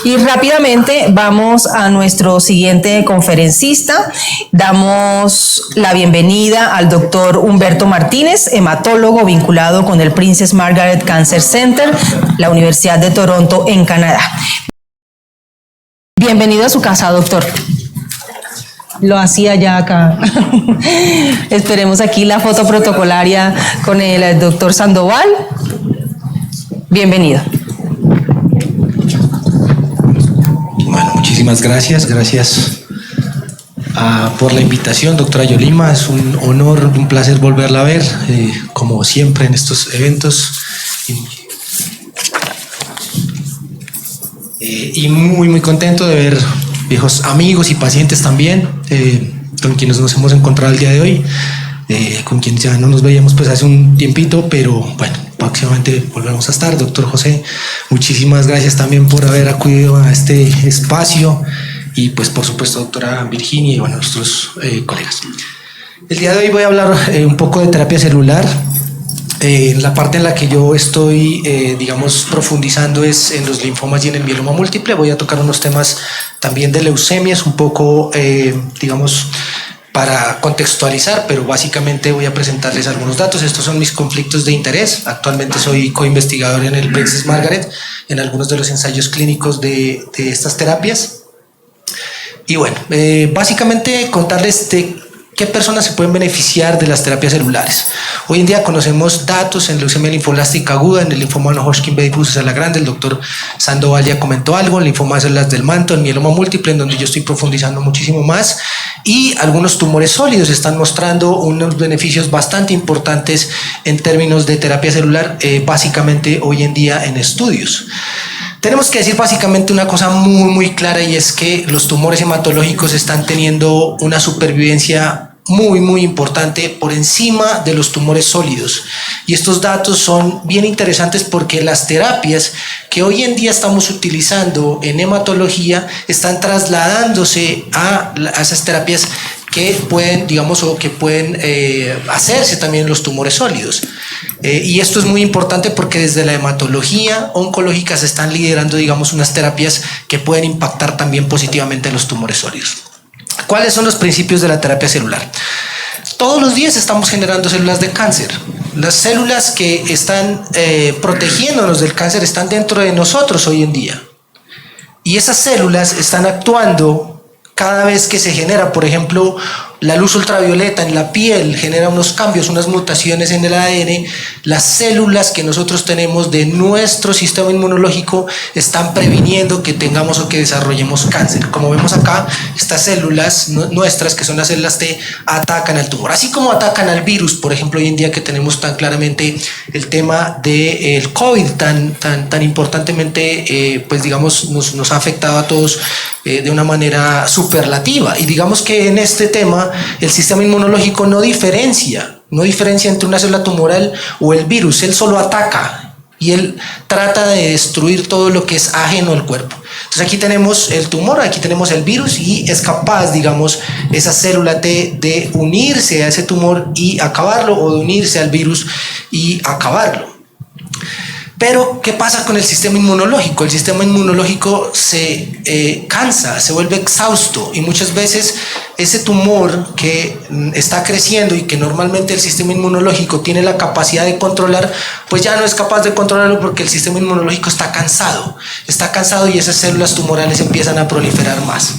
Y rápidamente vamos a nuestro siguiente conferencista. Damos la bienvenida al doctor Humberto Martínez, hematólogo vinculado con el Princess Margaret Cancer Center, la Universidad de Toronto en Canadá. Bienvenido a su casa, doctor. Lo hacía ya acá. Esperemos aquí la foto protocolaria con el doctor Sandoval. Bienvenido. Bueno, muchísimas gracias. Gracias por la invitación, doctora Yolima. Es un honor, un placer volverla a ver, como siempre en estos eventos. Y muy contento de ver viejos amigos y pacientes también, con quienes nos hemos encontrado el día de hoy, con quienes ya no nos veíamos pues hace un tiempito, pero bueno, próximamente volveremos a estar. Doctor José, muchísimas gracias también por haber acudido a este espacio, y pues por supuesto doctora Virginia y bueno, nuestros colegas. El día de hoy voy a hablar un poco de terapia celular. La parte en la que yo estoy, digamos, profundizando es en los linfomas y en el mieloma múltiple. Voy a tocar unos temas también de leucemias, un poco, digamos, para contextualizar, pero básicamente voy a presentarles algunos datos. Estos son mis conflictos de interés. Actualmente soy coinvestigador en el Princess Margaret, en algunos de los ensayos clínicos de estas terapias. Y bueno, básicamente contarles de ¿qué personas se pueden beneficiar de las terapias celulares? Hoy en día conocemos datos en leucemia linfoblástica aguda, en el linfoma no Hodgkin B difuso célula grande. El doctor Sandoval ya comentó algo, el linfoma de células del manto, el mieloma múltiple, en donde yo estoy profundizando muchísimo más, y algunos tumores sólidos están mostrando unos beneficios bastante importantes en términos de terapia celular, básicamente hoy en día en estudios. Tenemos que decir básicamente una cosa muy clara, y es que los tumores hematológicos están teniendo una supervivencia muy importante por encima de los tumores sólidos. Y estos datos son bien interesantes porque las terapias que hoy en día estamos utilizando en hematología están trasladándose a esas terapias que pueden, digamos, o que pueden hacerse también en los tumores sólidos. Y esto es muy importante porque desde la hematología oncológica se están liderando, digamos, unas terapias que pueden impactar también positivamente en los tumores sólidos. ¿Cuáles son los principios de la terapia celular? Todos los días estamos generando células de cáncer. Las células que están protegiéndonos del cáncer están dentro de nosotros hoy en día. Y esas células están actuando cada vez que se genera, por ejemplo, la luz ultravioleta en la piel genera unos cambios, unas mutaciones en el ADN. Las células que nosotros tenemos de nuestro sistema inmunológico están previniendo que tengamos o que desarrollemos cáncer. Como vemos acá, estas células nuestras, que son las células T, atacan al tumor. Así como atacan al virus, por ejemplo, hoy en día que tenemos tan claramente el tema del COVID tan importantemente, pues digamos, nos ha afectado a todos de una manera superlativa. Y digamos que en este tema el sistema inmunológico no diferencia entre una célula tumoral o el virus. Él solo ataca y él trata de destruir todo lo que es ajeno al cuerpo. Entonces aquí tenemos el tumor, aquí tenemos el virus, y es capaz, digamos, esa célula T de unirse a ese tumor y acabarlo, o de unirse al virus y acabarlo. Pero, ¿qué pasa con el sistema inmunológico? El sistema inmunológico se cansa, se vuelve exhausto, y muchas veces ese tumor que está creciendo y que normalmente el sistema inmunológico tiene la capacidad de controlar, pues ya no es capaz de controlarlo porque el sistema inmunológico está cansado y esas células tumorales empiezan a proliferar más.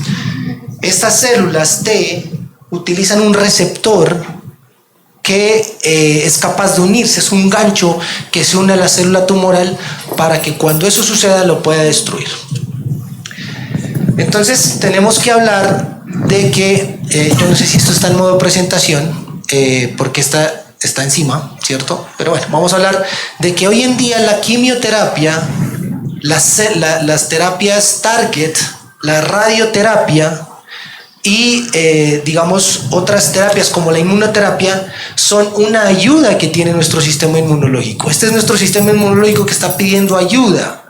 Estas células T utilizan un receptor que es capaz de unirse, es un gancho que se une a la célula tumoral para que cuando eso suceda lo pueda destruir. Entonces tenemos que hablar de que, yo no sé si esto está en modo presentación, porque está encima, ¿cierto? Pero bueno, vamos a hablar de que hoy en día la quimioterapia, las terapias target, la radioterapia y digamos otras terapias como la inmunoterapia son una ayuda que tiene nuestro sistema inmunológico. Este es nuestro sistema inmunológico que está pidiendo ayuda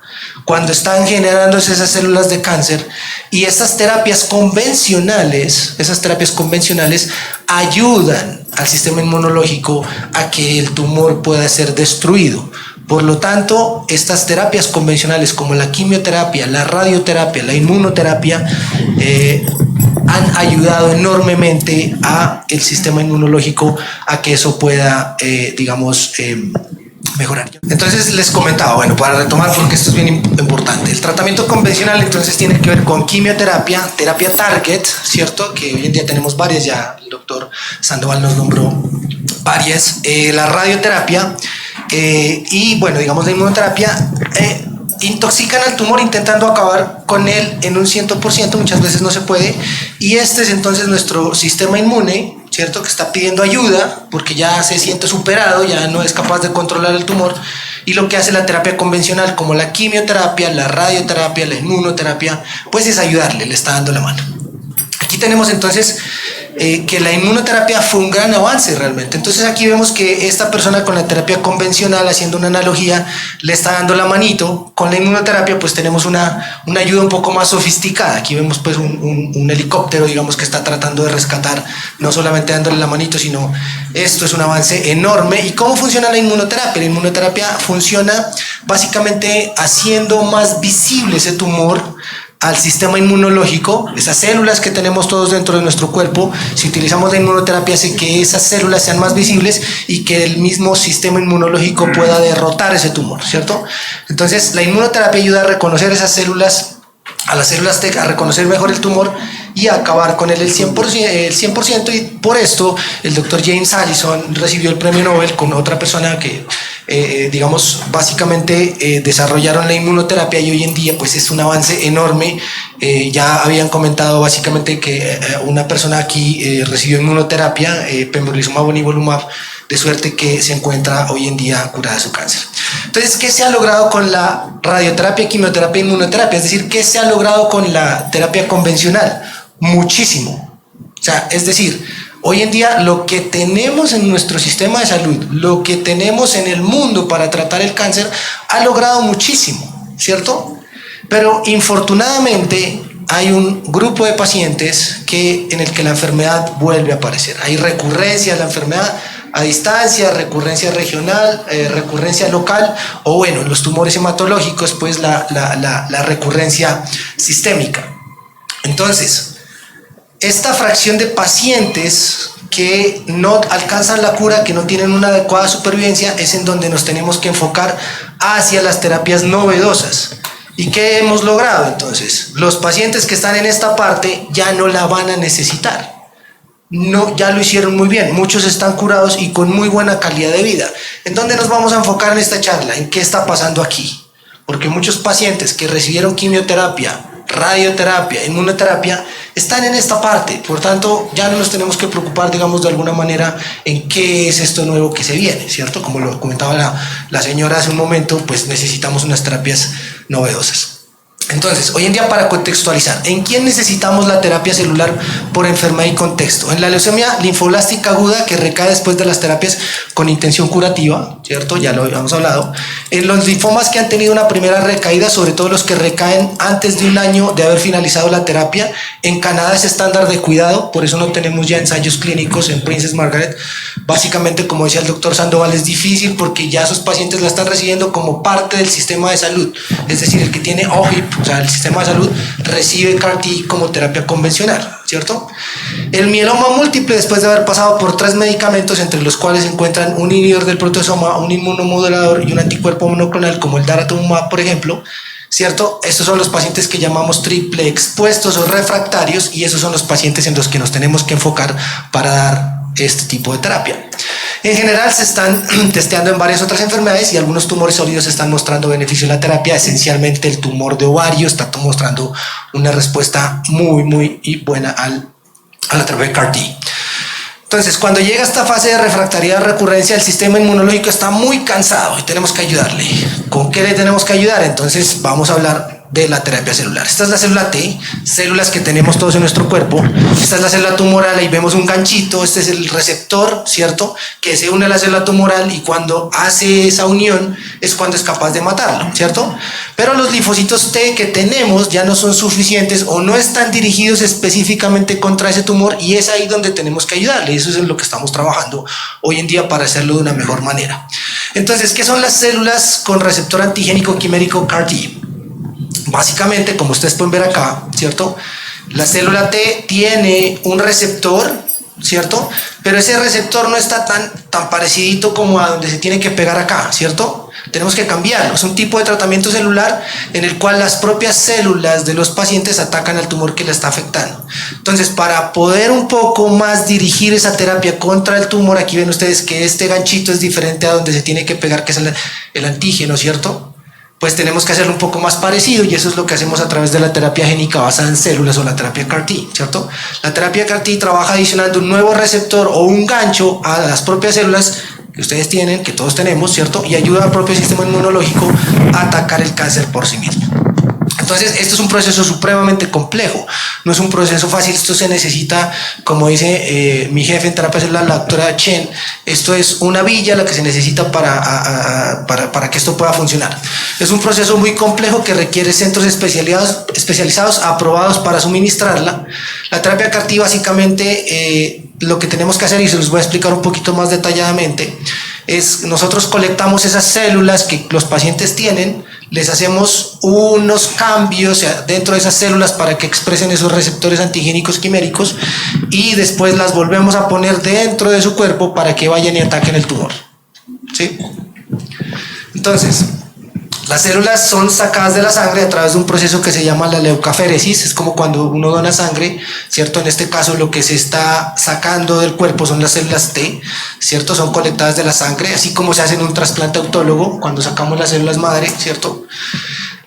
cuando están generándose esas células de cáncer, y esas terapias convencionales ayudan al sistema inmunológico a que el tumor pueda ser destruido. Por lo tanto, estas terapias convencionales como la quimioterapia, la radioterapia, la inmunoterapia, han ayudado enormemente a el sistema inmunológico a que eso pueda, mejorar. Entonces les comentaba, bueno, para retomar, porque esto es bien importante, el tratamiento convencional entonces tiene que ver con quimioterapia, terapia target, ¿cierto? Que hoy en día tenemos varias, ya el doctor Sandoval nos nombró varias, la radioterapia y bueno, digamos la inmunoterapia, intoxican al tumor intentando acabar con él en un 100%, muchas veces no se puede, y este es entonces nuestro sistema inmune, ¿cierto? Que está pidiendo ayuda porque ya se siente superado, ya no es capaz de controlar el tumor, y lo que hace la terapia convencional como la quimioterapia, la radioterapia, la inmunoterapia, pues es ayudarle, le está dando la mano. Aquí tenemos entonces que la inmunoterapia fue un gran avance realmente. Entonces aquí vemos que esta persona con la terapia convencional, haciendo una analogía, le está dando la manito. Con la inmunoterapia pues tenemos una ayuda un poco más sofisticada. Aquí vemos pues un helicóptero, digamos, que está tratando de rescatar, no solamente dándole la manito, sino esto es un avance enorme. ¿Y cómo funciona la inmunoterapia? La inmunoterapia funciona básicamente haciendo más visible ese tumor al sistema inmunológico, esas células que tenemos todos dentro de nuestro cuerpo. Si utilizamos la inmunoterapia hace que esas células sean más visibles y que el mismo sistema inmunológico pueda derrotar ese tumor, ¿cierto? Entonces la inmunoterapia ayuda a reconocer esas células, a las células T, a reconocer mejor el tumor y a acabar con él el 100%, y por esto el doctor James Allison recibió el premio Nobel con otra persona que básicamente desarrollaron la inmunoterapia, y hoy en día pues es un avance enorme. Ya habían comentado básicamente que una persona aquí recibió inmunoterapia, pembrolizumab o nivolumab, de suerte que se encuentra hoy en día curada de su cáncer. Entonces, ¿qué se ha logrado con la radioterapia, quimioterapia e inmunoterapia? Es decir, ¿qué se ha logrado con la terapia convencional? Muchísimo. O sea, es decir, hoy en día lo que tenemos en nuestro sistema de salud, lo que tenemos en el mundo para tratar el cáncer, ha logrado muchísimo, ¿cierto? Pero infortunadamente hay un grupo de pacientes en el que la enfermedad vuelve a aparecer. Hay recurrencia de la enfermedad a distancia, recurrencia regional, recurrencia local, o bueno, en los tumores hematológicos, pues la recurrencia sistémica. Entonces, esta fracción de pacientes que no alcanzan la cura, que no tienen una adecuada supervivencia, es en donde nos tenemos que enfocar hacia las terapias novedosas. ¿Y qué hemos logrado entonces? Los pacientes que están en esta parte ya no la van a necesitar. No, ya lo hicieron muy bien, muchos están curados y con muy buena calidad de vida. ¿En dónde nos vamos a enfocar en esta charla? ¿En qué está pasando aquí? Porque muchos pacientes que recibieron quimioterapia, radioterapia, inmunoterapia, están en esta parte. Por tanto, ya no nos tenemos que preocupar, digamos, de alguna manera en qué es esto nuevo que se viene, ¿cierto? Como lo comentaba la señora hace un momento, pues necesitamos unas terapias novedosas. Entonces, hoy en día, para contextualizar, ¿en quién necesitamos la terapia celular por enfermedad y contexto? En la leucemia linfoblástica aguda, que recae después de las terapias con intención curativa, ¿cierto? Ya lo habíamos hablado. En los linfomas que han tenido una primera recaída, sobre todo los que recaen antes de un año de haber finalizado la terapia. En Canadá es estándar de cuidado, por eso no tenemos ya ensayos clínicos en Princess Margaret. Básicamente, como decía el doctor Sandoval, es difícil porque ya esos pacientes la están recibiendo como parte del sistema de salud. Es decir, el que tiene OHIP, o sea, el sistema de salud, recibe CAR-T como terapia convencional, ¿cierto? El mieloma múltiple, después de haber pasado por 3 medicamentos, entre los cuales se encuentran un inhibidor del proteasoma, un inmunomodulador y un anticuerpo monoclonal como el daratumumab, por ejemplo, ¿cierto? Estos son los pacientes que llamamos triple expuestos o refractarios, y esos son los pacientes en los que nos tenemos que enfocar para dar este tipo de terapia. En general se están testeando en varias otras enfermedades y algunos tumores sólidos están mostrando beneficio de la terapia. Esencialmente el tumor de ovario está mostrando una respuesta muy buena a la terapia CAR-T. Entonces, cuando llega esta fase de refractariedad recurrencia, el sistema inmunológico está muy cansado y tenemos que ayudarle. ¿Con qué le tenemos que ayudar? Entonces vamos a hablar de la terapia celular. Esta es la célula T, células que tenemos todos en nuestro cuerpo. Esta es la célula tumoral, ahí vemos un ganchito, este es el receptor, ¿cierto? Que se une a la célula tumoral y cuando hace esa unión es cuando es capaz de matarlo, ¿cierto? Pero los linfocitos T que tenemos ya no son suficientes o no están dirigidos específicamente contra ese tumor y es ahí donde tenemos que ayudarle. Eso es en lo que estamos trabajando hoy en día para hacerlo de una mejor manera. Entonces, ¿qué son las células con receptor antigénico quimérico CAR-T? Básicamente, como ustedes pueden ver acá, ¿cierto? La célula T tiene un receptor, ¿cierto? Pero ese receptor no está tan parecidito como a donde se tiene que pegar acá, ¿cierto? Tenemos que cambiarlo. Es un tipo de tratamiento celular en el cual las propias células de los pacientes atacan al tumor que le está afectando. Entonces, para poder un poco más dirigir esa terapia contra el tumor, aquí ven ustedes que este ganchito es diferente a donde se tiene que pegar, que es el antígeno, ¿cierto? Pues tenemos que hacerlo un poco más parecido y eso es lo que hacemos a través de la terapia génica basada en células o la terapia CAR-T, ¿cierto? La terapia CAR-T trabaja adicionando un nuevo receptor o un gancho a las propias células que ustedes tienen, que todos tenemos, ¿cierto? Y ayuda al propio sistema inmunológico a atacar el cáncer por sí mismo. Entonces, esto es un proceso supremamente complejo, no es un proceso fácil, esto se necesita, como dice mi jefe en terapia celular, la doctora Chen, esto es una villa la que se necesita para que esto pueda funcionar. Es un proceso muy complejo que requiere centros especializados aprobados para suministrarla. La terapia CAR-T básicamente lo que tenemos que hacer, y se los voy a explicar un poquito más detalladamente, es nosotros colectamos esas células que los pacientes tienen, les hacemos unos cambios dentro de esas células para que expresen esos receptores antigénicos quiméricos y después las volvemos a poner dentro de su cuerpo para que vayan y ataquen el tumor, ¿sí? Entonces, las células son sacadas de la sangre a través de un proceso que se llama la leucoferesis. Es como cuando uno dona sangre, ¿cierto? En este caso lo que se está sacando del cuerpo son las células T, ¿cierto? Son colectadas de la sangre, así como se hace en un trasplante autólogo cuando sacamos las células madre, ¿cierto?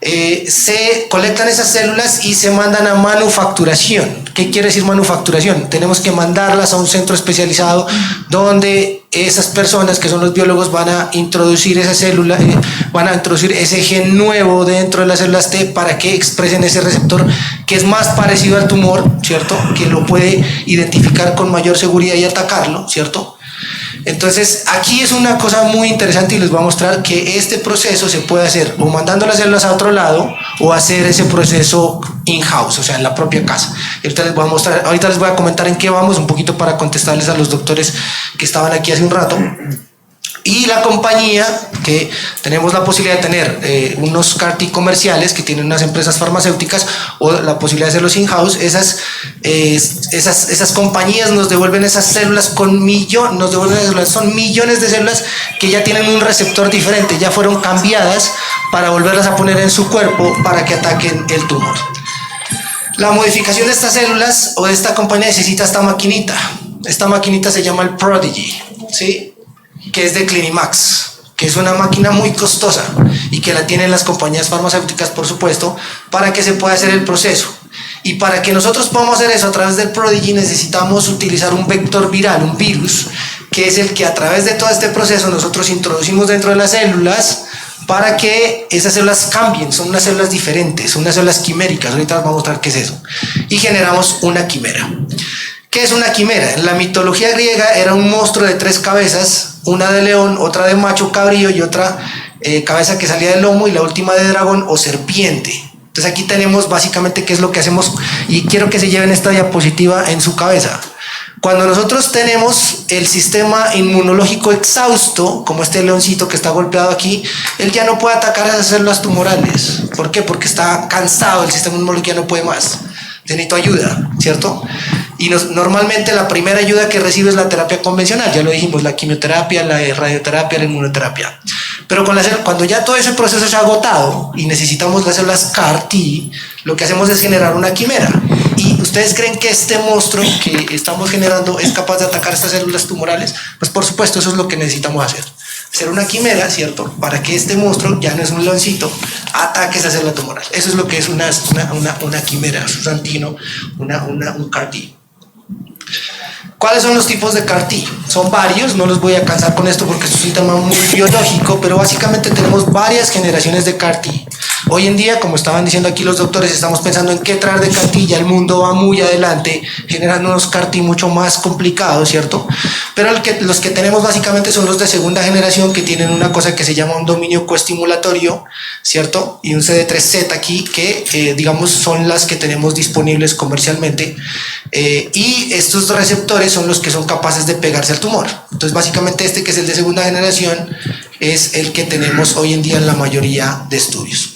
Se colectan esas células y se mandan a manufacturación. ¿Qué quiere decir manufacturación? Tenemos que mandarlas a un centro especializado donde esas personas que son los biólogos van a introducir esa célula, van a introducir ese gen nuevo dentro de las células T para que expresen ese receptor que es más parecido al tumor, ¿cierto? Que lo puede identificar con mayor seguridad y atacarlo, ¿cierto? Entonces, aquí es una cosa muy interesante y les voy a mostrar que este proceso se puede hacer o mandando las células a otro lado o hacer ese proceso in-house, o sea, en la propia casa. Ahorita les voy a mostrar, ahorita les voy a comentar en qué vamos, un poquito para contestarles a los doctores que estaban aquí hace un rato. Y la compañía, que tenemos la posibilidad de tener unos CAR-T comerciales que tienen unas empresas farmacéuticas o la posibilidad de hacerlos in-house, esas compañías nos devuelven esas células con son millones de células que ya tienen un receptor diferente, ya fueron cambiadas para volverlas a poner en su cuerpo para que ataquen el tumor. La modificación de estas células o de esta compañía necesita esta maquinita. Esta maquinita se llama el Prodigy, ¿sí? Que es de Clinimax, que es una máquina muy costosa y que la tienen las compañías farmacéuticas, por supuesto, para que se pueda hacer el proceso. Y para que nosotros podamos hacer eso a través del Prodigy necesitamos utilizar un vector viral, un virus, que es el que a través de todo este proceso nosotros introducimos dentro de las células para que esas células cambien, son unas células diferentes, son unas células quiméricas, ahorita les voy a mostrar qué es eso, y generamos una quimera. ¿Qué es una quimera? En la mitología griega era un monstruo de 3 cabezas, una de león, otra de macho cabrío y otra cabeza que salía del lomo y la última de dragón o serpiente. Entonces aquí tenemos básicamente qué es lo que hacemos y quiero que se lleven esta diapositiva en su cabeza. Cuando nosotros tenemos el sistema inmunológico exhausto, como este leoncito que está golpeado aquí, él ya no puede atacar a esas células tumorales. ¿Por qué? Porque está cansado, el sistema inmunológico ya no puede más. Necesito ayuda, ¿cierto? Y normalmente la primera ayuda que recibe es la terapia convencional, ya lo dijimos, la quimioterapia, la radioterapia, la inmunoterapia. Pero cuando ya todo ese proceso se ha agotado y necesitamos las células CAR-T, lo que hacemos es generar una quimera. ¿Y ustedes creen que este monstruo que estamos generando es capaz de atacar estas células tumorales? Pues por supuesto, eso es lo que necesitamos hacer una quimera, ¿cierto? Para que este monstruo, ya no es un leoncito, ataque esa célula tumoral. Eso es lo que es una quimera, Susantino, un CAR-T. ¿Cuáles son los tipos de CAR-T? Son varios, no los voy a cansar con esto porque es un tema muy biológico, pero básicamente tenemos varias generaciones de CAR-T Hoy en día, como estaban diciendo aquí los doctores, estamos pensando en qué traer de CAR-T, ya el mundo va muy adelante, generando unos CAR-T mucho más complicados, ¿cierto? Pero los que tenemos básicamente son los de segunda generación, que tienen una cosa que se llama un dominio coestimulatorio, ¿cierto? Y un CD3Z aquí, que digamos son las que tenemos disponibles comercialmente. Y estos receptores son los que son capaces de pegarse al tumor. Entonces, básicamente este, que es el de segunda generación, es el que tenemos hoy en día en la mayoría de estudios.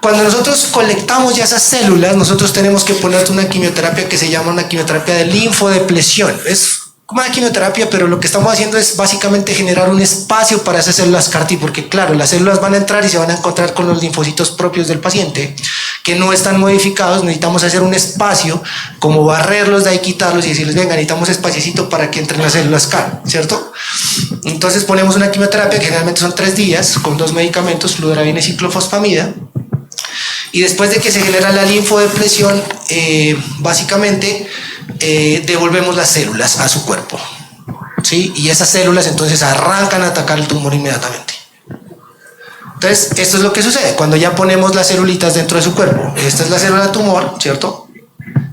Cuando nosotros colectamos ya esas células, nosotros tenemos que ponerte una quimioterapia que se llama una quimioterapia de linfodepresión. Es como una quimioterapia, pero lo que estamos haciendo es básicamente generar un espacio para esas células CAR-T, porque claro, las células van a entrar y se van a encontrar con los linfocitos propios del paciente, que no están modificados. Necesitamos hacer un espacio, como barrerlos de ahí, quitarlos y decirles, venga, necesitamos espaciecito para que entren las células CAR, ¿cierto? Entonces ponemos una quimioterapia que generalmente son 3 días, con 2 medicamentos, fludarabina y ciclofosfamida. Y después de que se genera la linfodepresión, básicamente devolvemos las células a su cuerpo, ¿sí? Y esas células entonces arrancan a atacar el tumor inmediatamente. Entonces, esto es lo que sucede cuando ya ponemos las celulitas dentro de su cuerpo. Esta es la célula tumor, ¿cierto?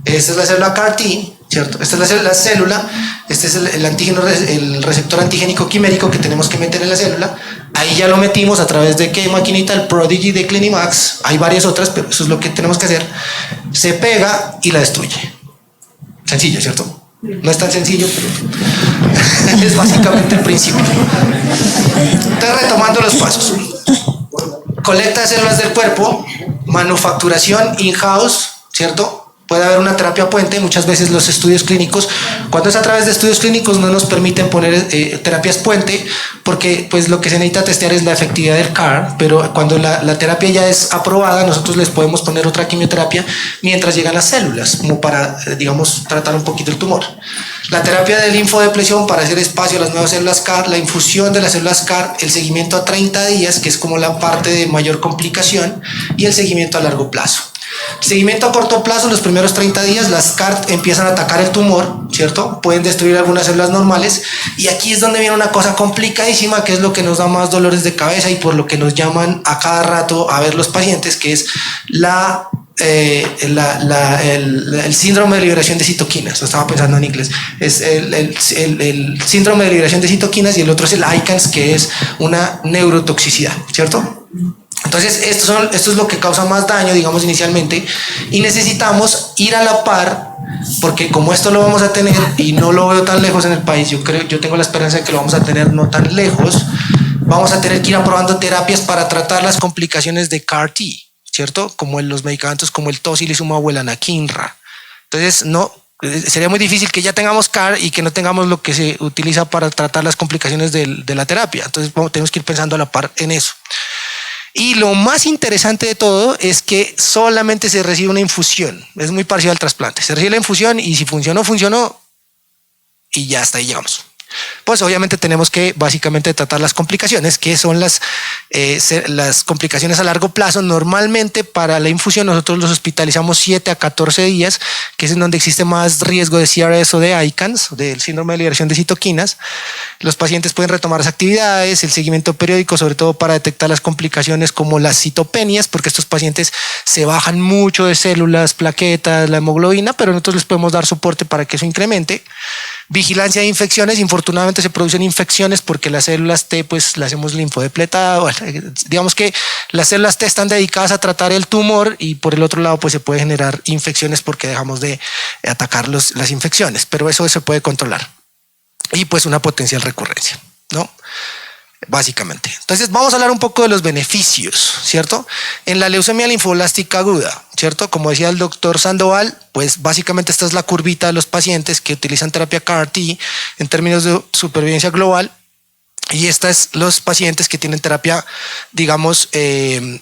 Esta es la célula CAR-T, ¿cierto? Esta es la célula, este es el antígeno, el receptor antigénico quimérico que tenemos que meter en la célula. Ahí ya lo metimos a través de qué maquinita, el Prodigy de Clinimax. Hay varias otras, pero eso es lo que tenemos que hacer. Se pega y la destruye. Sencillo, ¿cierto? No es tan sencillo, pero es básicamente el principio. Entonces, retomando los pasos. Colecta células del cuerpo, manufacturación in-house, ¿cierto? Puede haber una terapia puente. Muchas veces los estudios clínicos, cuando es a través de estudios clínicos, no nos permiten poner terapias puente, porque pues lo que se necesita testear es la efectividad del CAR, pero cuando la terapia ya es aprobada, nosotros les podemos poner otra quimioterapia mientras llegan las células, como para, digamos, tratar un poquito el tumor. La terapia de linfodepresión para hacer espacio a las nuevas células CAR, la infusión de las células CAR, el seguimiento a 30 días, que es como la parte de mayor complicación, y el seguimiento a largo plazo. El seguimiento a corto plazo, los primeros 30 días, las CAR empiezan a atacar el tumor, ¿cierto? Pueden destruir algunas células normales, y aquí es donde viene una cosa complicadísima, que es lo que nos da más dolores de cabeza y por lo que nos llaman a cada rato a ver los pacientes, que es el síndrome de liberación de citoquinas. Lo estaba pensando en inglés. Es el síndrome de liberación de citoquinas, y el otro es el ICANS, que es una neurotoxicidad, ¿cierto? Entonces, esto es lo que causa más daño, digamos, inicialmente, y necesitamos ir a la par, porque como esto lo vamos a tener, y no lo veo tan lejos en el país, yo tengo la esperanza de que lo vamos a tener no tan lejos, vamos a tener que ir aprobando terapias para tratar las complicaciones de CAR-T, ¿cierto? Como en los medicamentos como el tocilizumab o el anakinra. Entonces, sería muy difícil que ya tengamos CAR y que no tengamos lo que se utiliza para tratar las complicaciones de la terapia. Entonces, tenemos que ir pensando a la par en eso. Y lo más interesante de todo es que solamente se recibe una infusión. Es muy parecido al trasplante. Se recibe la infusión y si funcionó, funcionó, y ya hasta ahí llegamos. Pues obviamente tenemos que básicamente tratar las complicaciones, que son las complicaciones a largo plazo. Normalmente para la infusión nosotros los hospitalizamos 7 a 14 días, que es en donde existe más riesgo de CRS o de ICANS, del síndrome de liberación de citoquinas. Los pacientes pueden retomar las actividades, el seguimiento periódico, sobre todo para detectar las complicaciones como las citopenias, porque estos pacientes se bajan mucho de células, plaquetas, la hemoglobina, pero nosotros les podemos dar soporte para que eso incremente. Vigilancia de infecciones. Infortunadamente se producen infecciones porque las células T pues las hemos linfodepletado. Bueno, digamos que las células T están dedicadas a tratar el tumor, y por el otro lado pues se puede generar infecciones porque dejamos de atacar las infecciones, pero eso se puede controlar. Y pues una potencial recurrencia, ¿no? Básicamente. Entonces vamos a hablar un poco de los beneficios, ¿cierto? En la leucemia linfoblástica aguda, ¿cierto? Como decía el doctor Sandoval, pues básicamente esta es la curvita de los pacientes que utilizan terapia CAR-T en términos de supervivencia global. Y esta es los pacientes que tienen terapia, digamos,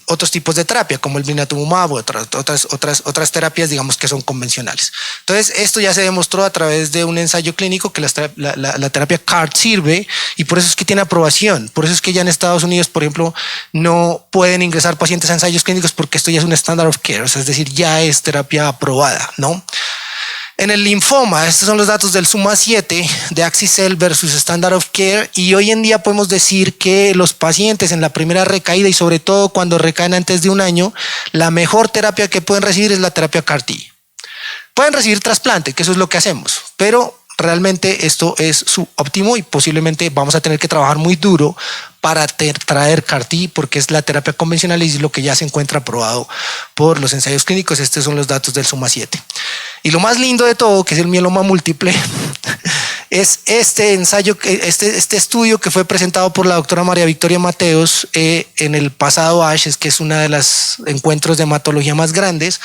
otros tipos de terapia, como el blinatumomab o otras terapias, digamos, que son convencionales. Entonces, esto ya se demostró a través de un ensayo clínico que la terapia CAR sirve, y por eso es que tiene aprobación. Por eso es que ya en Estados Unidos, por ejemplo, no pueden ingresar pacientes a ensayos clínicos, porque esto ya es un standard of care, o sea, es decir, ya es terapia aprobada, ¿no? En el linfoma, estos son los datos del SUMA 7 de Axicel versus Standard of Care, y hoy en día podemos decir que los pacientes en la primera recaída y sobre todo cuando recaen antes de un año, la mejor terapia que pueden recibir es la terapia CAR-T. Pueden recibir trasplante, que eso es lo que hacemos, pero realmente esto es su óptimo y posiblemente vamos a tener que trabajar muy duro para traer CAR-T porque es la terapia convencional y es lo que ya se encuentra aprobado por los ensayos clínicos. Estos son los datos del SUMA 7. Y lo más lindo de todo, que es el mieloma múltiple, es este ensayo, este estudio que fue presentado por la doctora María Victoria Mateos en el pasado ASH, que es uno de los encuentros de hematología más grandes,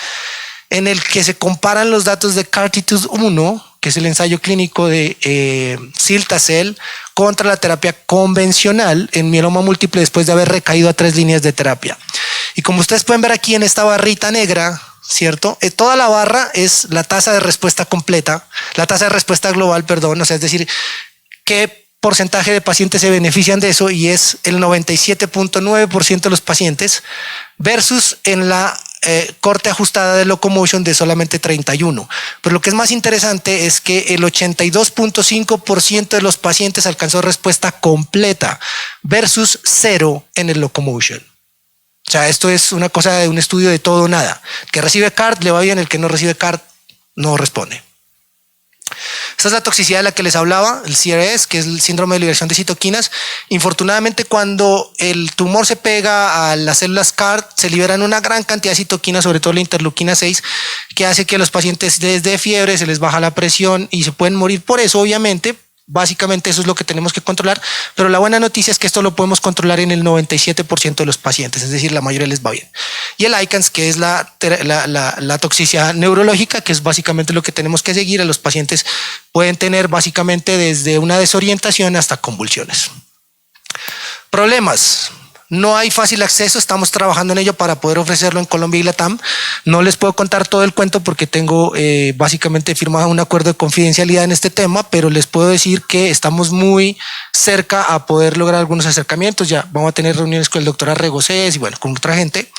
en el que se comparan los datos de CARTITUDE-1, que es el ensayo clínico de Cilta-Cel, contra la terapia convencional en mieloma múltiple después de haber recaído a 3 líneas de terapia. Y como ustedes pueden ver aquí en esta barrita negra, ¿cierto? Toda la barra es la tasa de respuesta completa, la tasa de respuesta global, perdón, o sea, es decir, qué porcentaje de pacientes se benefician de eso, y es el 97.9% de los pacientes versus en la corte ajustada de locomotion de solamente 31. Pero lo que es más interesante es que el 82.5% de los pacientes alcanzó respuesta completa versus 0 en el locomotion. O sea, esto es una cosa de un estudio de todo o nada. El que recibe CAR le va bien, el que no recibe CAR no responde. Esta es la toxicidad de la que les hablaba, el CRS, que es el síndrome de liberación de citoquinas. Infortunadamente, cuando el tumor se pega a las células CAR, se liberan una gran cantidad de citoquinas, sobre todo la interleuquina 6, que hace que los pacientes les dé fiebre, se les baja la presión y se pueden morir por eso, obviamente. Básicamente eso es lo que tenemos que controlar, pero la buena noticia es que esto lo podemos controlar en el 97% de los pacientes, es decir, la mayoría les va bien. Y el ICANS, que es la toxicidad neurológica, que es básicamente lo que tenemos que seguir. A los pacientes pueden tener básicamente desde una desorientación hasta convulsiones. Problemas. No hay fácil acceso, estamos trabajando en ello para poder ofrecerlo en Colombia y Latam. No les puedo contar todo el cuento porque tengo básicamente firmado un acuerdo de confidencialidad en este tema, pero les puedo decir que estamos muy cerca a poder lograr algunos acercamientos. Ya vamos a tener reuniones con el doctor Arregocés y bueno, con otra gente.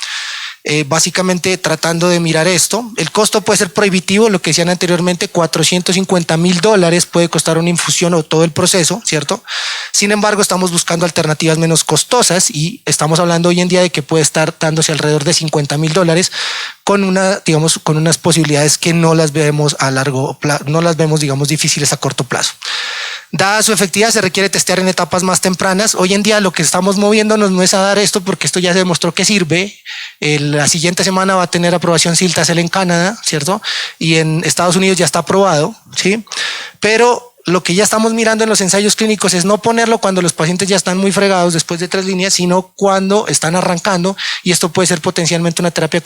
Básicamente tratando de mirar esto. El costo puede ser prohibitivo, lo que decían anteriormente, $450,000 puede costar una infusión o todo el proceso, ¿cierto? Sin embargo, estamos buscando alternativas menos costosas y estamos hablando hoy en día de que puede estar dándose alrededor de $50,000 con con unas posibilidades que no las vemos a largo plazo, no las vemos, digamos, difíciles a corto plazo. Dada su efectividad, se requiere testear en etapas más tempranas. Hoy en día lo que estamos moviéndonos no es a dar esto porque esto ya se demostró que sirve. La siguiente semana va a tener aprobación Cilta-Cel en Canadá, ¿cierto? Y en Estados Unidos ya está aprobado, ¿sí? Pero lo que ya estamos mirando en los ensayos clínicos es no ponerlo cuando los pacientes ya están muy fregados después de 3 líneas, sino cuando están arrancando, y esto puede ser potencialmente una terapia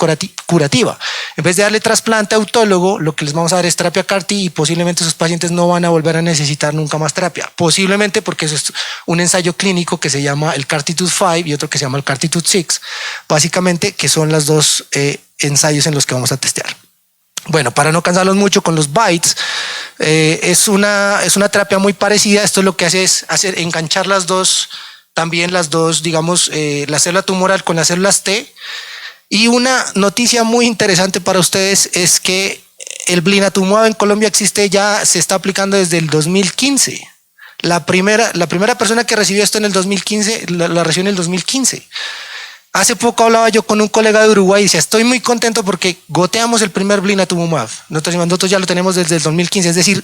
curativa. En vez de darle trasplante autólogo, lo que les vamos a dar es terapia CAR-T y posiblemente esos pacientes no van a volver a necesitar nunca más terapia. Posiblemente porque eso es un ensayo clínico que se llama el CARTITUDE-5 y otro que se llama el CARTITUDE-6, básicamente, que son los dos ensayos en los que vamos a testear. Bueno, para no cansarlos mucho con los BiTEs, es una terapia muy parecida. Esto lo que hace es enganchar las dos, digamos, la célula tumoral con las células T. Y una noticia muy interesante para ustedes es que el blinatumomab en Colombia existe, ya se está aplicando desde el 2015. La primera persona que recibió esto en el 2015, la recibió en el 2015. Hace poco hablaba yo con un colega de Uruguay y decía, estoy muy contento porque goteamos el primer blinatumomab. Nosotros ya lo tenemos desde el 2015, es decir,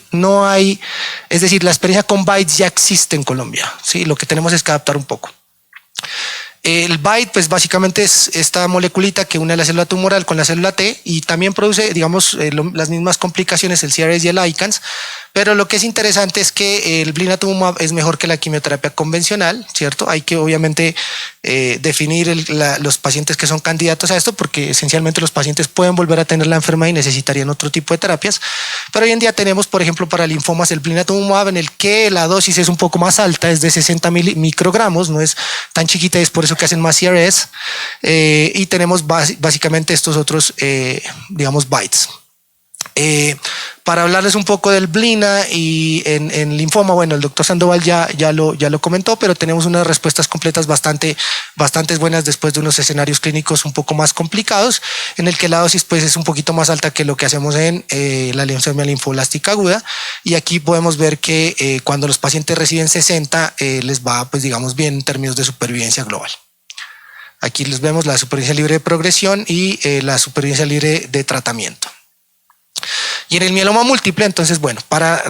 la experiencia con BiTEs ya existe en Colombia, ¿sí? Lo que tenemos es que adaptar un poco. El BiTE, pues básicamente es esta moleculita que une la célula tumoral con la célula T y también produce, digamos, las mismas complicaciones, el CRS y el ICANS. Pero lo que es interesante es que el blinatumomab es mejor que la quimioterapia convencional, ¿cierto? Hay que obviamente definir los pacientes que son candidatos a esto, porque esencialmente los pacientes pueden volver a tener la enfermedad y necesitarían otro tipo de terapias. Pero hoy en día tenemos, por ejemplo, para linfomas el blinatumomab, en el que la dosis es un poco más alta, es de 60 microgramos, no es tan chiquita, es por eso que hacen más CRS. Y tenemos básicamente estos otros, digamos, BiTEs. Para hablarles un poco del BLINA y en linfoma, bueno, el doctor Sandoval ya lo comentó, pero tenemos unas respuestas completas bastante buenas después de unos escenarios clínicos un poco más complicados, en el que la dosis pues es un poquito más alta que lo que hacemos en la leucemia linfoblástica aguda, y aquí podemos ver que cuando los pacientes reciben 60 les va pues digamos bien en términos de supervivencia global. Aquí les vemos la supervivencia libre de progresión y la supervivencia libre de tratamiento. Y en el mieloma múltiple, entonces, bueno, para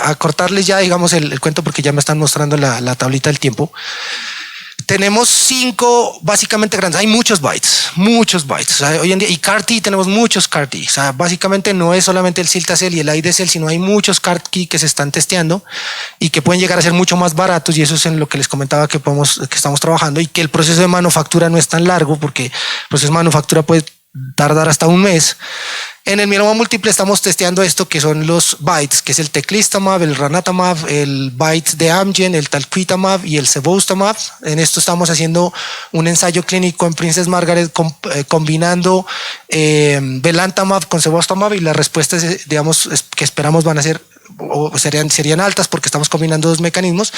acortarles ya, digamos, el cuento, porque ya me están mostrando la tablita del tiempo, tenemos 5 básicamente grandes. Hay muchos bytes. O sea, hoy en día, y CAR-T tenemos muchos CAR-T. O sea, básicamente no es solamente el Cilta-cel y el ID-cel, sino hay muchos CAR-T que se están testeando y que pueden llegar a ser mucho más baratos. Y eso es en lo que les comentaba que estamos trabajando, y que el proceso de manufactura no es tan largo, porque el proceso de manufactura puede tardar hasta un mes. En el mieloma múltiple estamos testeando esto, que son los BiTEs, que es el teclistamab, el ranatamab, el BiTE de Amgen, el talquetamab y el cebostamab. En esto estamos haciendo un ensayo clínico en Princess Margaret combinando belantamab con cebostamab, y las respuestas, digamos, que esperamos van a ser o serían altas porque estamos combinando dos mecanismos.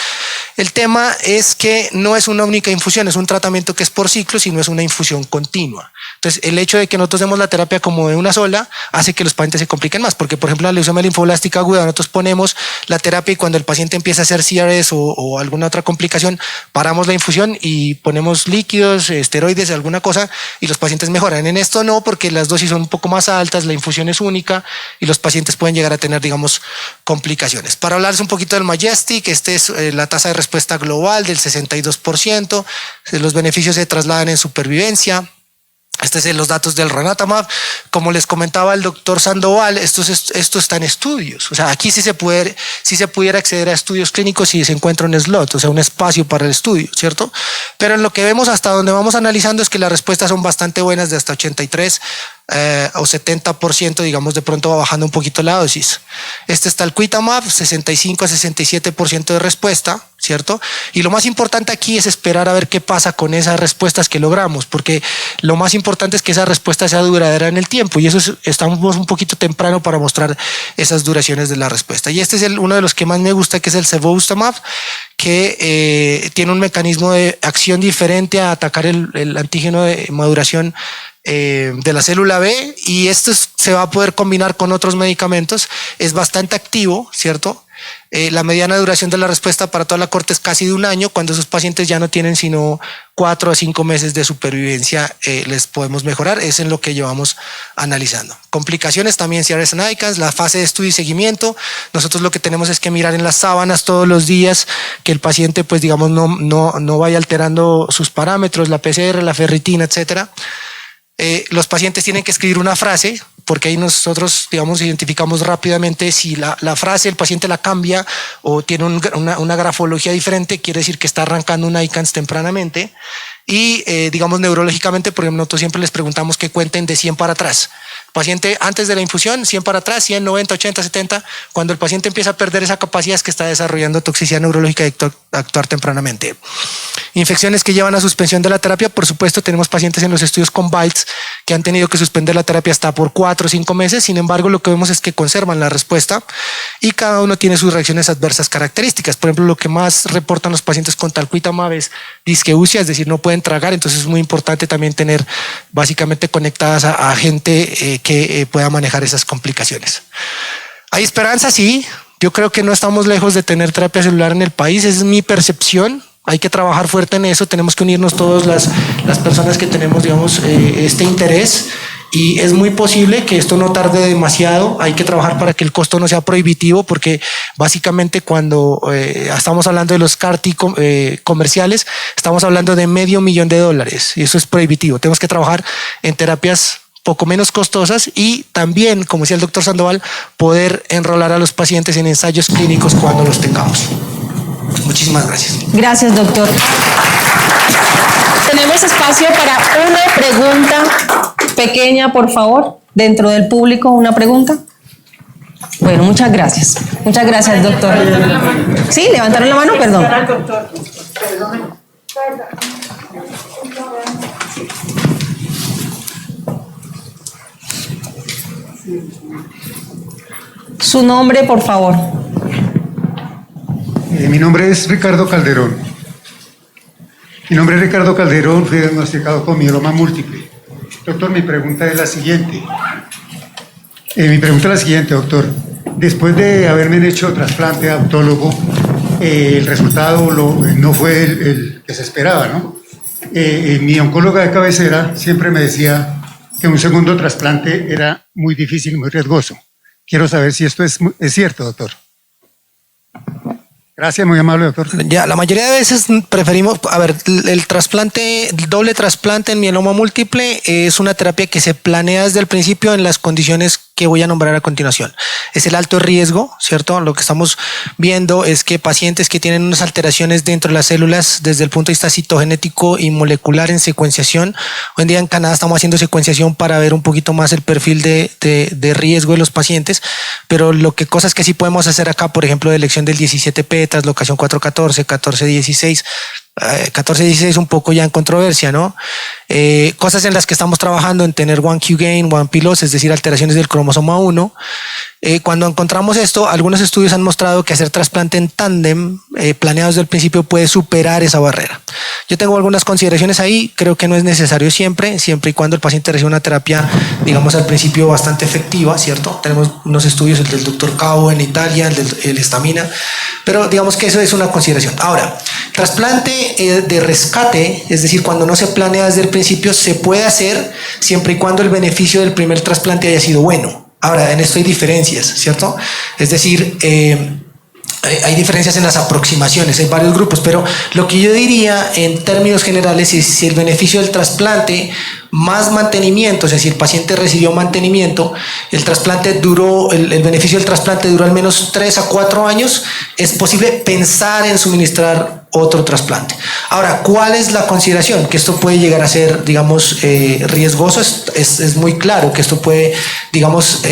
El tema es que no es una única infusión, es un tratamiento que es por ciclos y no es una infusión continua. Entonces, el hecho de que nosotros demos la terapia como de una sola hace que los pacientes se compliquen más, porque, por ejemplo, en la leucemia linfoblástica aguda, nosotros ponemos la terapia y cuando el paciente empieza a hacer CRS o alguna otra complicación, paramos la infusión y ponemos líquidos, esteroides, alguna cosa, y los pacientes mejoran. En esto no, porque las dosis son un poco más altas, la infusión es única y los pacientes pueden llegar a tener, digamos, complicaciones. Para hablarles un poquito del Majestic, este es la tasa de respuesta global del 62%, los beneficios se trasladan en supervivencia. Estos son los datos del ranatamab. Como les comentaba el doctor Sandoval, esto está en estudios. O sea, aquí sí se pudiera acceder a estudios clínicos si se encuentra un slot, o sea, un espacio para el estudio, ¿cierto? Pero en lo que vemos hasta donde vamos analizando es que las respuestas son bastante buenas, de hasta 83 o 70%, digamos, de pronto va bajando un poquito la dosis. Este es talquetamab, 65 a 67% de respuesta, ¿cierto? Y lo más importante aquí es esperar a ver qué pasa con esas respuestas que logramos, porque lo más importante es que esa respuesta sea duradera en el tiempo, y eso estamos un poquito temprano para mostrar esas duraciones de la respuesta. Y este es uno de los que más me gusta, que es el cebostamab, que tiene un mecanismo de acción diferente a atacar el antígeno de maduración de la célula B, y esto se va a poder combinar con otros medicamentos. Es bastante activo, ¿cierto? La mediana duración de la respuesta para toda la corte es casi de un año. Cuando esos pacientes ya no tienen sino 4 a 5 meses de supervivencia, les podemos mejorar. Es en lo que llevamos analizando. Complicaciones también, CRS and ICANS, la fase de estudio y seguimiento. Nosotros lo que tenemos es que mirar en las sábanas todos los días que el paciente, pues digamos, no vaya alterando sus parámetros, la PCR, la ferritina, etcétera. Los pacientes tienen que escribir una frase, porque ahí nosotros, digamos, identificamos rápidamente si la frase el paciente la cambia o tiene una grafología diferente, quiere decir que está arrancando un ICANS tempranamente. Y digamos, neurológicamente, por ejemplo, nosotros siempre les preguntamos que cuenten de 100 para atrás. Paciente antes de la infusión, 100 para atrás, 100, 90, 80, 70. Cuando el paciente empieza a perder esa capacidad es que está desarrollando toxicidad neurológica y actuar tempranamente. Infecciones que llevan a suspensión de la terapia. Por supuesto, tenemos pacientes en los estudios con BiTEs que han tenido que suspender la terapia hasta por 4 o 5 meses. Sin embargo, lo que vemos es que conservan la respuesta y cada uno tiene sus reacciones adversas características. Por ejemplo, lo que más reportan los pacientes con talquetamab es disgeusia, es decir, no pueden tragar. Entonces es muy importante también tener básicamente conectadas a gente que pueda manejar esas complicaciones. ¿Hay esperanza? Sí. Yo creo que no estamos lejos de tener terapia celular en el país. Esa es mi percepción. Hay que trabajar fuerte en eso. Tenemos que unirnos todas las personas que tenemos, digamos, este interés. Y es muy posible que esto no tarde demasiado. Hay que trabajar para que el costo no sea prohibitivo, porque básicamente cuando estamos hablando de los CAR-T comerciales, estamos hablando de $500,000 y eso es prohibitivo. Tenemos que trabajar en terapias poco menos costosas y también, como decía el doctor Sandoval, poder enrolar a los pacientes en ensayos clínicos cuando los tengamos. Muchísimas gracias. Gracias, doctor. Tenemos espacio para una pregunta pequeña, por favor, dentro del público, una pregunta. Bueno, muchas gracias. Muchas gracias, doctor. Sí, levantaron la mano, perdón. Su nombre, por favor. Mi nombre es Ricardo Calderón. Fui diagnosticado con mieloma múltiple. Doctor, mi pregunta es la siguiente. Doctor. Después de haberme hecho trasplante de autólogo, el resultado no fue el que se esperaba, ¿no? Mi oncóloga de cabecera siempre me decía que un segundo trasplante era muy difícil y muy riesgoso. Quiero saber si esto es cierto, doctor. Gracias, muy amable, doctor. Ya, la mayoría de veces preferimos, el doble trasplante en mieloma múltiple es una terapia que se planea desde el principio en las condiciones que voy a nombrar a continuación. Es el alto riesgo, ¿cierto? Lo que estamos viendo es que pacientes que tienen unas alteraciones dentro de las células desde el punto de vista citogenético y molecular en secuenciación. Hoy en día en Canadá estamos haciendo secuenciación para ver un poquito más el perfil de riesgo de los pacientes, pero cosas que sí podemos hacer acá, por ejemplo, de elección del 17P, translocación 414, 1416, 1416 un poco ya en controversia, ¿no? Cosas en las que estamos trabajando en tener one Q gain, one P loss, es decir, alteraciones del cromosoma 1. Cuando encontramos esto, algunos estudios han mostrado que hacer trasplante en tándem, planeado desde el principio, puede superar esa barrera. Yo tengo algunas consideraciones ahí, creo que no es necesario siempre y cuando el paciente recibe una terapia, digamos, al principio bastante efectiva, ¿cierto? Tenemos unos estudios, el del doctor Cabo en Italia, el Estamina, pero digamos que eso es una consideración. Ahora, trasplante de rescate, es decir, cuando no se planea desde el principio, se puede hacer siempre y cuando el beneficio del primer trasplante haya sido bueno. Ahora, en esto hay diferencias, ¿cierto? Es decir, hay diferencias en las aproximaciones, hay varios grupos, pero lo que yo diría en términos generales es si el beneficio del trasplante más mantenimiento, o sea, si el paciente recibió mantenimiento, el beneficio del trasplante duró al menos 3 a 4 años, es posible pensar en suministrar otro trasplante. Ahora, ¿cuál es la consideración? Que esto puede llegar a ser, digamos, riesgoso. Es muy claro que esto puede, digamos,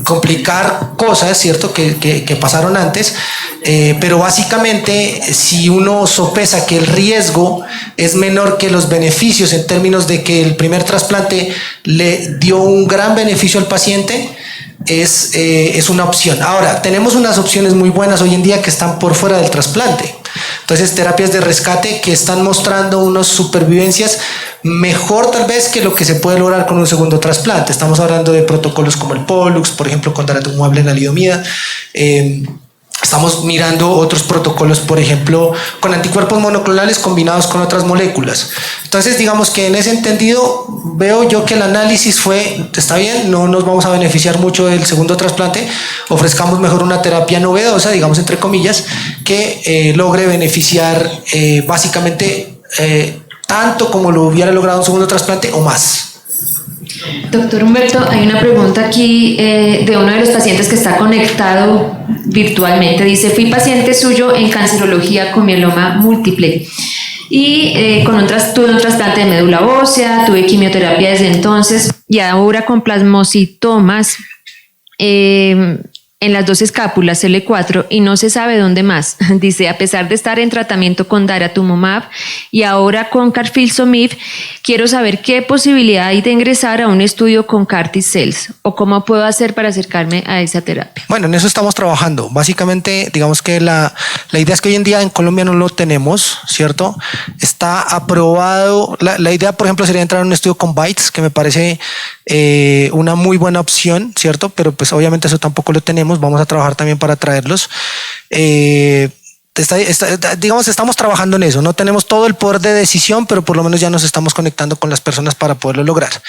complicar cosas, ¿cierto? Que pasaron antes, pero básicamente si uno sopesa que el riesgo es menor que los beneficios en términos de que el primer trasplante le dio un gran beneficio al paciente, es una opción. Ahora, tenemos unas opciones muy buenas hoy en día que están por fuera del trasplante. Entonces, terapias de rescate que están mostrando unas supervivencias mejor tal vez que lo que se puede lograr con un segundo trasplante. Estamos hablando de protocolos como el Pollux, por ejemplo, con daratumumab en lenalidomida. Estamos mirando otros protocolos, por ejemplo, con anticuerpos monoclonales combinados con otras moléculas. Entonces, digamos que en ese entendido veo yo que el análisis está bien, no nos vamos a beneficiar mucho del segundo trasplante, ofrezcamos mejor una terapia novedosa, digamos entre comillas, que logre beneficiar básicamente tanto como lo hubiera logrado un segundo trasplante o más. Doctor Humberto, hay una pregunta aquí de uno de los pacientes que está conectado virtualmente. Dice, fui paciente suyo en cancerología con mieloma múltiple y tuve un trasplante de médula ósea, tuve quimioterapia desde entonces y ahora con plasmocitomas en las dos escápulas L4 y no se sabe dónde más. Dice, a pesar de estar en tratamiento con daratumumab y ahora con carfilzomib, quiero saber qué posibilidad hay de ingresar a un estudio con CAR T-cells o cómo puedo hacer para acercarme a esa terapia. Bueno, en eso estamos trabajando. Básicamente, digamos que la idea es que hoy en día en Colombia no lo tenemos, ¿cierto? Está aprobado. La idea, por ejemplo, sería entrar a un estudio con BiTEs, que me parece una muy buena opción, ¿cierto? Pero pues obviamente eso tampoco lo tenemos. Vamos a trabajar también para traerlos. Digamos, estamos trabajando en eso. No tenemos todo el poder de decisión, pero por lo menos ya nos estamos conectando con las personas para poderlo lograr.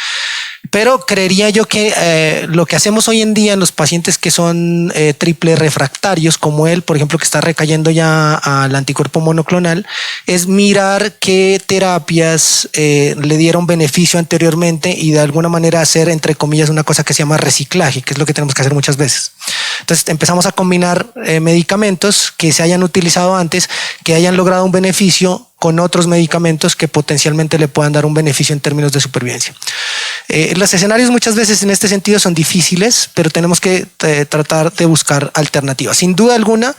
Pero creería yo que lo que hacemos hoy en día en los pacientes que son triple refractarios, como él, por ejemplo, que está recayendo ya al anticuerpo monoclonal, es mirar qué terapias le dieron beneficio anteriormente y de alguna manera hacer, entre comillas, una cosa que se llama reciclaje, que es lo que tenemos que hacer muchas veces. Entonces empezamos a combinar medicamentos que se hayan utilizado antes, que hayan logrado un beneficio con otros medicamentos que potencialmente le puedan dar un beneficio en términos de supervivencia. Los escenarios muchas veces en este sentido son difíciles, pero tenemos que tratar de buscar alternativas. Sin duda alguna,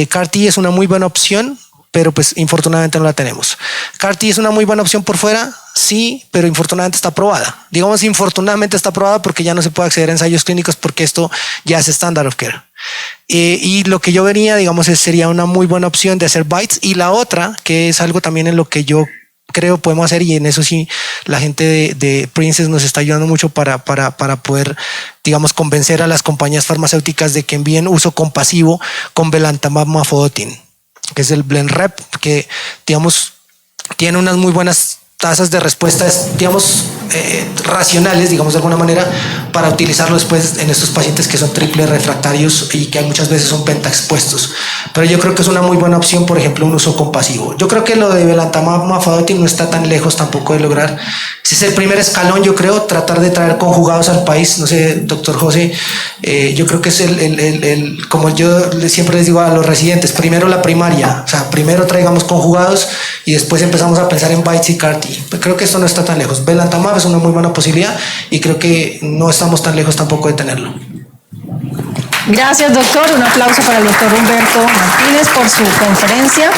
CAR T es una muy buena opción, pero pues infortunadamente no la tenemos. CAR T es una muy buena opción por fuera, sí, pero infortunadamente está aprobada. Digamos, infortunadamente está aprobada porque ya no se puede acceder a ensayos clínicos porque esto ya es standard of care. Y lo que yo vería, digamos, sería una muy buena opción de hacer bites. Y la otra, que es algo también en lo que yo creo podemos hacer, y en eso sí la gente de Princess nos está ayudando mucho para poder, digamos, convencer a las compañías farmacéuticas de que envíen uso compasivo con belantamab mafodotin, que es el Blenrep, que, digamos, tiene unas muy buenas tasas de respuestas, digamos, racionales, digamos, de alguna manera, para utilizarlo después en estos pacientes que son triple refractarios y que muchas veces son pentaexpuestos. Pero yo creo que es una muy buena opción, por ejemplo, un uso compasivo. Yo creo que lo de belantamab mafodotin no está tan lejos tampoco de lograr. Ese es el primer escalón, yo creo, tratar de traer conjugados al país. No sé, doctor José, yo creo que es como yo siempre les digo a los residentes, primero la primaria, o sea, primero traigamos conjugados y después empezamos a pensar en BiTEs y CAR-T. Creo que esto no está tan lejos. Belantamab es una muy buena posibilidad y creo que no estamos tan lejos tampoco de tenerlo. Gracias, doctor. Un aplauso para el doctor Humberto Martínez por su conferencia.